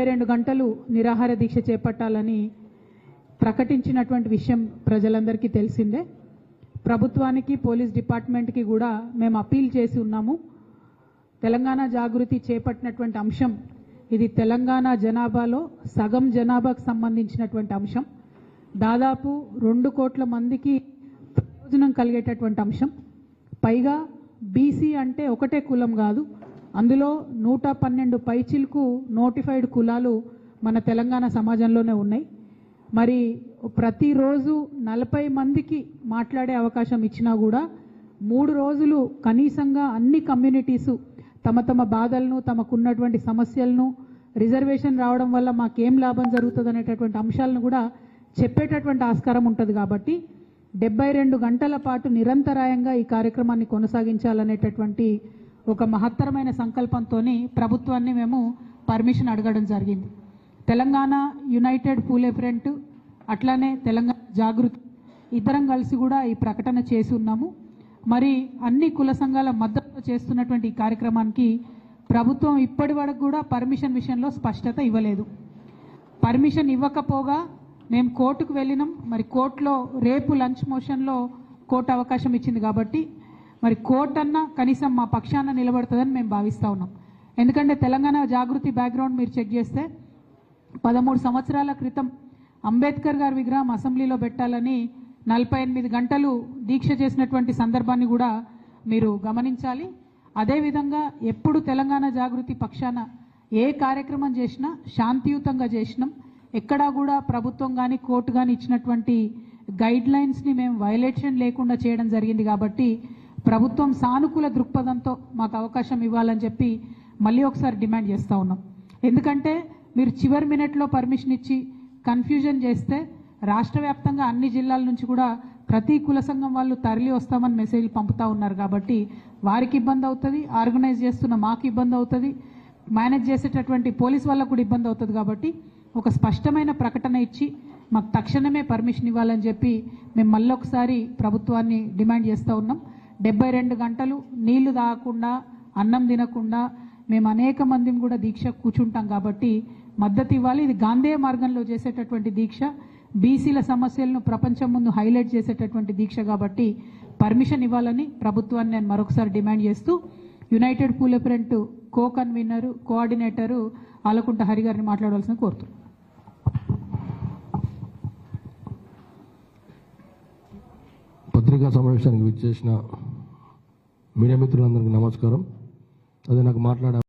72 గంటలు నిరాహార దీక్ష చేపట్టాలని ప్రకటించినటువంటి విషయం ప్రజలందరికీ తెలిసిందే. ప్రభుత్వానికి పోలీస్ డిపార్ట్మెంట్కి కూడా మేము అపీల్ చేసి ఉన్నాము. తెలంగాణ జాగృతి చేపట్టినటువంటి అంశం ఇది తెలంగాణ జనాభాలో సగం జనాభాకు సంబంధించినటువంటి అంశం. దాదాపు 2 కోట్ల మందికి ప్రయోజనం కలిగేటటువంటి అంశం. పైగా బీసీ అంటే ఒకటే కులం కాదు, అందులో 112 పైచిలకు నోటిఫైడ్ కులాలు మన తెలంగాణ సమాజంలోనే ఉన్నాయి. మరి ప్రతిరోజు 40 మందికి మాట్లాడే అవకాశం ఇచ్చినా కూడా 3 రోజులు కనీసంగా అన్ని కమ్యూనిటీసు తమ తమ బాధలను, తమకున్నటువంటి సమస్యలను, రిజర్వేషన్ రావడం వల్ల మాకేం లాభం జరుగుతుంది అనేటటువంటి అంశాలను కూడా చెప్పేటటువంటి ఆస్కారం ఉంటుంది. కాబట్టి 72 గంటల పాటు నిరంతరాయంగా ఈ కార్యక్రమాన్ని కొనసాగించాలనేటటువంటి ఒక మహత్తరమైన సంకల్పంతో ప్రభుత్వాన్ని మేము పర్మిషన్ అడగడం జరిగింది. తెలంగాణ యునైటెడ్ పూలే ఫ్రంట్ అట్లానే తెలంగాణ జాగృతి ఇద్దరం కలిసి కూడా ఈ ప్రకటన చేసి ఉన్నాము. మరి అన్ని కుల సంఘాల మద్దతుతో చేస్తున్నటువంటి ఈ కార్యక్రమానికి ప్రభుత్వం ఇప్పటి వరకు కూడా పర్మిషన్ విషయంలో స్పష్టత ఇవ్వలేదు. పర్మిషన్ ఇవ్వకపోగా మేము కోర్టుకు వెళ్ళినాం. మరి కోర్టులో రేపు లంచ్ మోషన్లో కోర్టు అవకాశం ఇచ్చింది కాబట్టి మరి కోర్టు అన్నా కనీసం మా పక్షాన నిలబడుతుందని మేము భావిస్తూ ఉన్నాం. ఎందుకంటే తెలంగాణ జాగృతి బ్యాక్గ్రౌండ్ మీరు చెక్ చేస్తే 13 సంవత్సరాల క్రితం అంబేద్కర్ గారి విగ్రహం అసెంబ్లీలో పెట్టాలని 48 గంటలు దీక్ష చేసినటువంటి సందర్భాన్ని కూడా మీరు గమనించాలి. అదేవిధంగా ఎప్పుడు తెలంగాణ జాగృతి పక్షాన ఏ కార్యక్రమం చేసినా శాంతియుతంగా చేసినాం. ఎక్కడా కూడా ప్రభుత్వం కానీ కోర్టు కానీ ఇచ్చినటువంటి గైడ్ లైన్స్ని మేము వైలేషన్ లేకుండా చేయడం జరిగింది. కాబట్టి ప్రభుత్వం సానుకూల దృక్పథంతో మాకు అవకాశం ఇవ్వాలని చెప్పి మళ్ళీ ఒకసారి డిమాండ్ చేస్తూ ఉన్నాం. ఎందుకంటే మీరు చివరి మినిట్లో పర్మిషన్ ఇచ్చి కన్ఫ్యూజన్ చేస్తే రాష్ట్ర వ్యాప్తంగా అన్ని జిల్లాల నుంచి కూడా ప్రతి కుల సంఘం వాళ్ళు తరలి వస్తామని మెసేజ్లు పంపుతూ ఉన్నారు. కాబట్టి వారికి ఇబ్బంది అవుతుంది, ఆర్గనైజ్ చేస్తున్న మాకు ఇబ్బంది అవుతుంది, మేనేజ్ చేసేటటువంటి పోలీస్ వాళ్ళకు కూడా ఇబ్బంది అవుతుంది. కాబట్టి ఒక స్పష్టమైన ప్రకటన ఇచ్చి మాకు తక్షణమే పర్మిషన్ ఇవ్వాలని చెప్పి మేము మళ్ళొకసారి ప్రభుత్వాన్ని డిమాండ్ చేస్తూ ఉన్నాం. 72 గంటలు నీళ్లు తాగకుండా, అన్నం తినకుండా మేము అనేక మందిని కూడా దీక్ష కూర్చుంటాం. కాబట్టి మద్దతు ఇవ్వాలి. ఇది గాంధేయ మార్గంలో చేసేటటువంటి దీక్ష, బీసీల సమస్యలను ప్రపంచం ముందు హైలైట్ చేసేటటువంటి దీక్ష. కాబట్టి పర్మిషన్ ఇవ్వాలని ప్రభుత్వాన్ని నేను మరొకసారి డిమాండ్ చేస్తూ యునైటెడ్ పూలే ఫ్రంట్ కో కన్వీనరు, కోఆర్డినేటరు ఆలకుంట హరి గారిని మాట్లాడవలసిన కోరుతున్నాను. పత్రికా సమావేశానికి విచ్చేసిన మీడియా మిత్రులందరికీ నమస్కారం. అదే నాకు మాట్లాడే